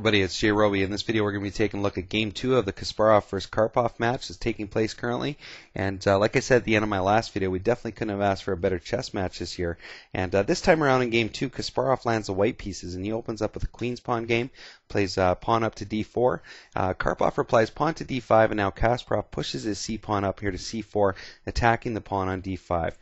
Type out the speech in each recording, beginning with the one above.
everybody, it's jrobi. In this video we're going to be taking a look at Game 2 of the Kasparov vs. Karpov match that's taking place currently. And like I said at the end of my last video, we definitely couldn't have asked for a better chess match this year. And this time around in Game 2, Kasparov lands the white pieces and he opens up with a queen's pawn game, plays pawn up to d4. Karpov replies pawn to d5, and now Kasparov pushes his c-pawn up here to c4, attacking the pawn on d5.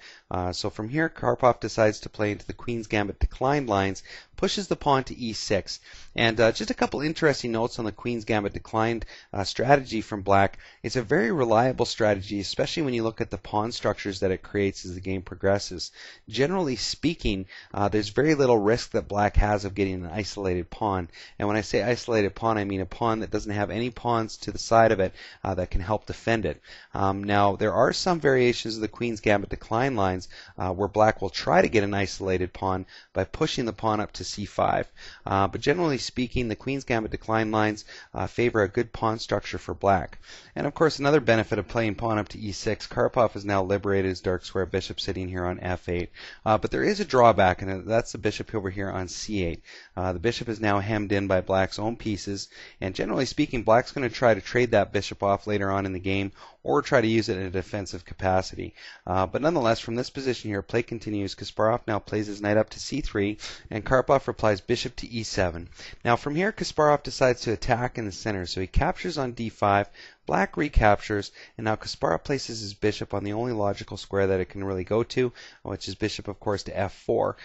So from here, Karpov decides to play into the Queen's Gambit declined lines, pushes the pawn to e6. And just a couple interesting notes on the Queen's Gambit declined strategy from black. It's a very reliable strategy, especially when you look at the pawn structures that it creates as the game progresses. Generally speaking, there's very little risk that black has of getting an isolated pawn. And when I say isolated pawn, I mean a pawn that doesn't have any pawns to the side of it that can help defend it. Now, there are some variations of the Queen's Gambit decline lines where black will try to get an isolated pawn by pushing the pawn up to c5. But generally speaking, the Queen's Gambit decline lines favor a good pawn structure for black. And of course, another benefit of playing pawn up to e6, Karpov has now liberated his dark square bishop sitting here on f8. But there is a drawback, and that's the bishop over here on c8. The bishop is now hemmed in by black's own pieces, and generally speaking, black's going to try to trade that bishop off later on in the game, or try to use it in a defensive capacity. But nonetheless, from this position here, play continues. Kasparov now plays his knight up to c3, and Karpov replies bishop to e7. Now from here, Kasparov decides to attack in the center, so he captures on d5, black recaptures, and now Kasparov places his bishop on the only logical square that it can really go to, which is bishop, of course, to f4,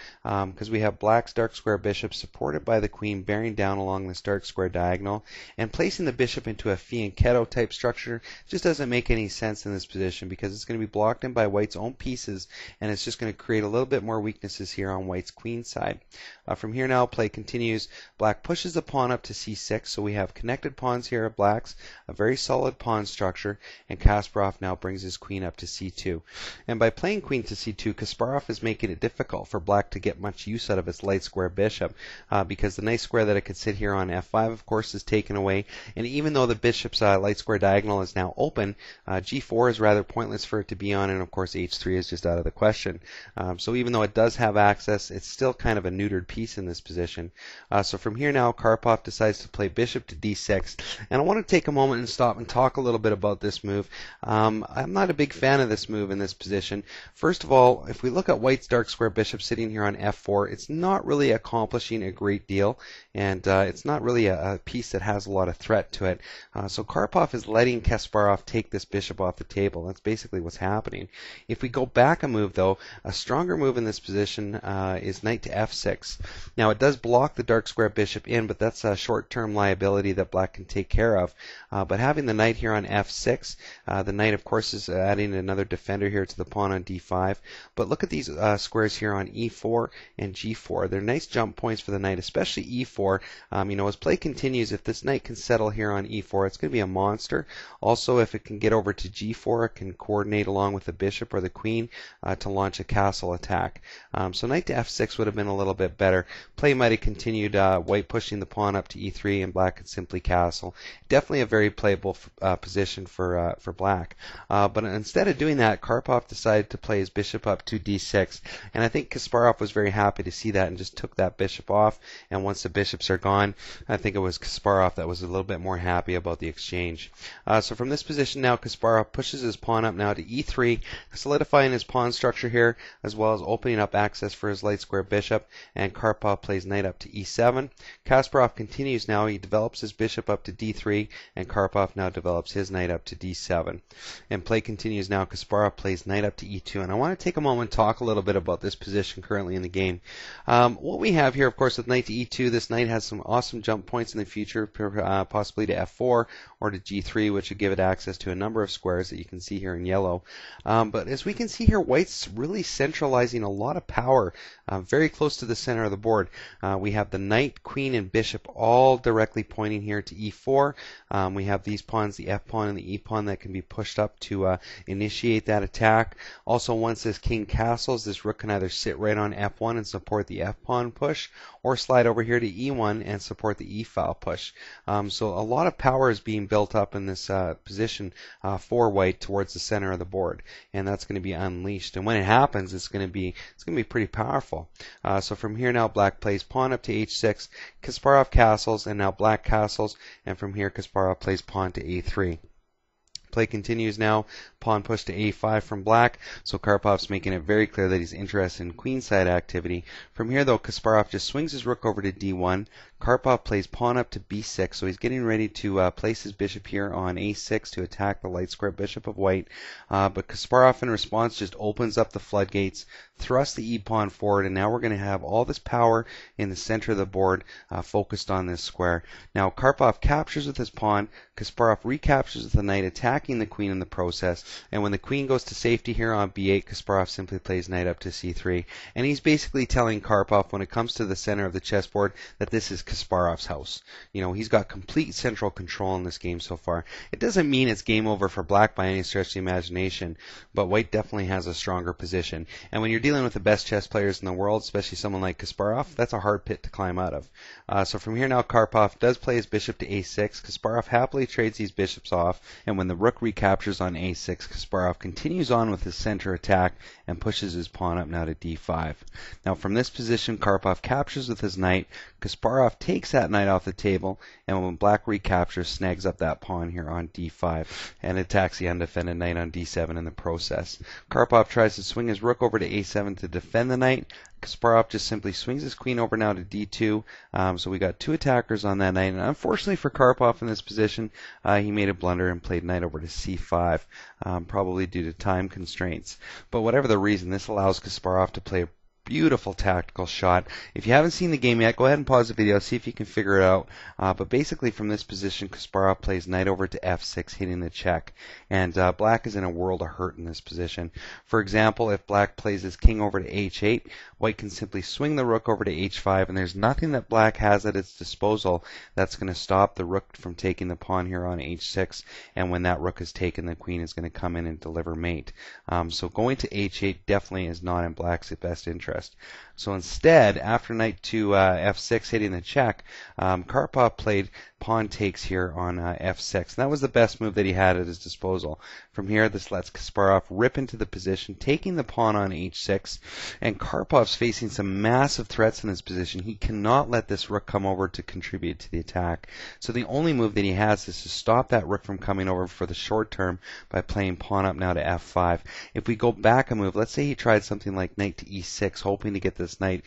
because we have black's dark square bishop supported by the queen bearing down along this dark square diagonal, and placing the bishop into a fianchetto type structure just doesn't make any sense in this position, because it's going to be blocked in by white's own pieces, and it's just going to create a little bit more weaknesses here on white's queen side. From here now, play continues. Black pushes the pawn up to c6, so we have connected pawns here of black's, a very solid pawn structure, and Kasparov now brings his queen up to c2. And by playing queen to c2, Kasparov is making it difficult for black to get much use out of its light square bishop, because the nice square that it could sit here on f5, of course, is taken away, and even though the bishop's light square diagonal is now open, g4 is rather pointless for it to be on, and of course h3 is just out of the question. So even though it does have access, it's still kind of a neutered piece in this position. So from here now, Karpov decides to play bishop to d6, and I want to take a moment and stop and talk a little bit about this move. I'm not a big fan of this move in this position. First of all, if we look at white's dark square bishop sitting here on f4, it's not really accomplishing a great deal, and it's not really a piece that has a lot of threat to it. So Karpov is letting Kasparov take this bishop off the table. That's basically what's happening. If we go back a move, though, a stronger move in this position is knight to f6. Now, it does block the dark square bishop in, but that's a short-term liability that black can take care of. But having the knight here on f6, the knight, of course, is adding another defender here to the pawn on d5. But look at these squares here on e4 and g4. They're nice jump points for the knight, especially e4. As play continues, if this knight can settle here on e4, it's going to be a monster. Also, if it can get over to g4, it can coordinate along with the bishop or the queen to launch a castle attack. So knight to f6 would have been a little bit better. Play might have continued, white pushing the pawn up to e3, and black could simply castle. Definitely a very playable position for black. But instead of doing that, Karpov decided to play his bishop up to d6, and I think Kasparov was very happy to see that and just took that bishop off. And once the bishops are gone, I think it was Kasparov that was a little bit more happy about the exchange. So from this position now, Kasparov pushes his pawn up now to e3, solidifying his pawn structure here, as well as opening up access for his light square bishop, and Karpov plays knight up to e7. Kasparov continues now. He develops his bishop up to d3, and Karpov now develops his knight up to d7. And play continues now. Kasparov plays knight up to e2, and I want to take a moment and talk a little bit about this position currently in the game. What we have here, of course, with knight to e2, this knight has some awesome jump points in the future, possibly to f4 or to g3, which would give it access to a number of squares that you can see here in yellow. But as we can see here, white's really centralizing a lot of power very close to the center of the board. We have the knight, queen, and bishop all directly pointing here to e4. We have these pawns pawns, the f pawn and the e pawn, that can be pushed up to initiate that attack. Also, once this king castles, this rook can either sit right on f1 and support the f pawn push, or slide over here to e1 and support the e-file push. So a lot of power is being built up in this position for white towards the center of the board, and that's going to be unleashed. And when it happens, it's going to be pretty powerful. So from here now, black plays pawn up to h6, Kasparov castles, and now black castles, and from here Kasparov plays pawn to a3. Play continues now, pawn push to a5 from black, so Karpov's making it very clear that he's interested in queenside activity. From here though, Kasparov just swings his rook over to d1, Karpov plays pawn up to b6, so he's getting ready to place his bishop here on a6 to attack the light square bishop of white, but Kasparov in response just opens up the floodgates, thrusts the e-pawn forward, and now we're going to have all this power in the center of the board focused on this square. Now Karpov captures with his pawn, Kasparov recaptures with the knight, attacking the queen in the process, and when the queen goes to safety here on b8, Kasparov simply plays knight up to c3, and he's basically telling Karpov, when it comes to the center of the chessboard, that this is Kasparov's house. You know, he's got complete central control in this game so far. It doesn't mean it's game over for black by any stretch of the imagination, but white definitely has a stronger position. And when you're dealing with the best chess players in the world, especially someone like Kasparov, that's a hard pit to climb out of. So from here now, Karpov does play his bishop to a6. Kasparov happily trades these bishops off, and when the rook recaptures on a6, Kasparov continues on with his center attack and pushes his pawn up now to d5. Now from this position, Karpov captures with his knight. Kasparov takes that knight off the table, and when black recaptures, snags up that pawn here on d5 and attacks the undefended knight on d7 in the process. Karpov tries to swing his rook over to a7 to defend the knight. Kasparov just simply swings his queen over now to d2, so we got two attackers on that knight, and unfortunately for Karpov in this position, he made a blunder and played knight over to c5, probably due to time constraints. But whatever the reason, this allows Kasparov to play a beautiful tactical shot. If you haven't seen the game yet, go ahead and pause the video, see if you can figure it out. But basically from this position, Kasparov plays knight over to f6, hitting the check. And black is in a world of hurt in this position. For example, if black plays his king over to h8, white can simply swing the rook over to h5, and there's nothing that black has at its disposal that's going to stop the rook from taking the pawn here on h6. And when that rook is taken, the queen is going to come in and deliver mate. So going to h8 definitely is not in black's best interest. So instead, after knight to f6 hitting the check, Karpov played pawn takes here on f6. And that was the best move that he had at his disposal. From here, this lets Kasparov rip into the position, taking the pawn on h6. And Karpov's facing some massive threats in this position. He cannot let this rook come over to contribute to the attack. So the only move that he has is to stop that rook from coming over for the short term by playing pawn up now to f5. If we go back a move, let's say he tried something like knight to e6, hoping to get this knight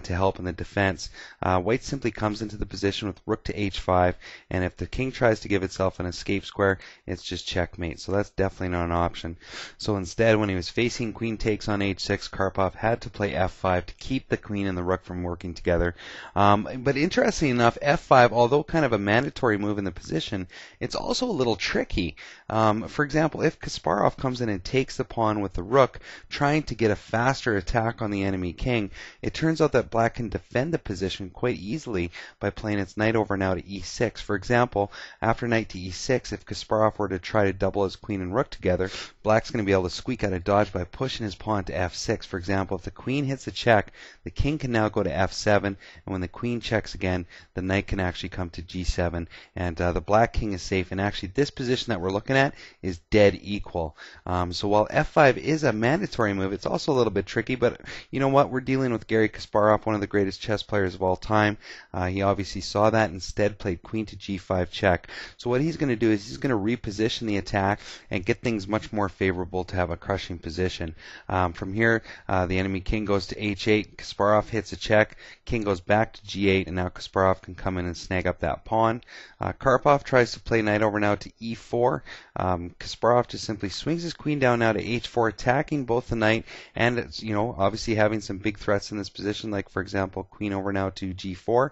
to help in the defense. White simply comes into the position with rook to h5, and if the king tries to give itself an escape square, it's just checkmate. So that's definitely not an option. So instead, when he was facing queen takes on h6, Karpov had to play f5 to keep the queen and the rook from working together. But interestingly enough, f5, although kind of a mandatory move in the position, it's also a little tricky. For example, if Kasparov comes in and takes the pawn with the rook, trying to get a faster attack on the enemy king, it turns out that black can defend the position quite easily by playing its knight over now to e6. For example, after knight to e6, if Kasparov were to try to double his queen and rook together, black's going to be able to squeak out a dodge by pushing his pawn to f6. For example, if the queen hits a check, the king can now go to f7, and when the queen checks again, the knight can actually come to g7, and the black king is safe. And actually, this position that we're looking at is dead equal. So while f5 is a mandatory move, it's also a little bit tricky, but you know what? We're dealing with Garry Kasparov, one of the greatest chess players of all time. He obviously saw that, instead played queen to g5 check. So what he's going to do is he's going to reposition the attack and get things much more favorable to have a crushing position. From here, the enemy king goes to h8, Kasparov hits a check, king goes back to g8, and now Kasparov can come in and snag up that pawn. Karpov tries to play knight over now to e4. Kasparov just simply swings his queen down now to h4, attacking both the knight and, obviously having some big threats in this position, like for example, queen over now to g4.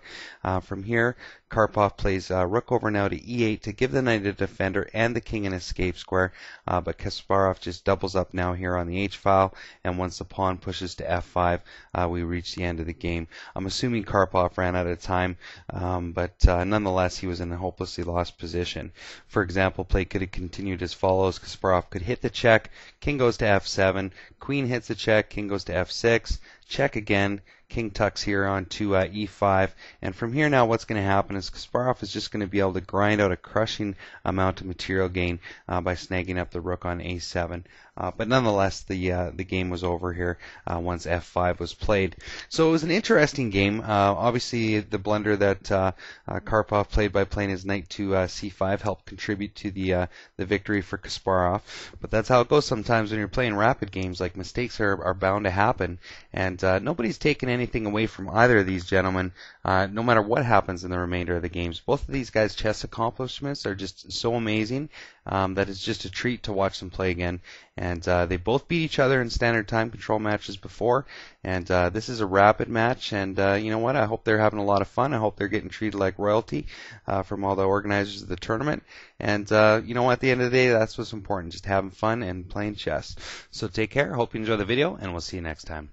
From here, Karpov plays rook over now to e8 to give the knight a defender and the king an escape square, but Kasparov just doubles up now here on the h-file, and once the pawn pushes to f5, we reach the end of the game. I'm assuming Karpov ran out of time, but nonetheless, he was in a hopelessly lost position. For example, play could have continued as follows. Kasparov could hit the check, king goes to f7, queen hits the check, king goes to f6, check again, king tucks here on to e5, and from here now what's going to happen is Kasparov is just going to be able to grind out a crushing amount of material gain by snagging up the rook on a7. But nonetheless, the game was over here once f5 was played. So it was an interesting game. Obviously, the blunder that Karpov played by playing his knight to c5 helped contribute to the victory for Kasparov. But that's how it goes sometimes when you're playing rapid games. Like, mistakes are bound to happen, and nobody's taken anything away from either of these gentlemen, no matter what happens in the remainder of the games. Both of these guys' chess accomplishments are just so amazing that it's just a treat to watch them play again. And they both beat each other in standard time control matches before, and this is a rapid match, and you know what, I hope they're having a lot of fun. I hope they're getting treated like royalty from all the organizers of the tournament, and you know, at the end of the day, that's what's important, just having fun and playing chess. So take care, hope you enjoy the video, and we'll see you next time.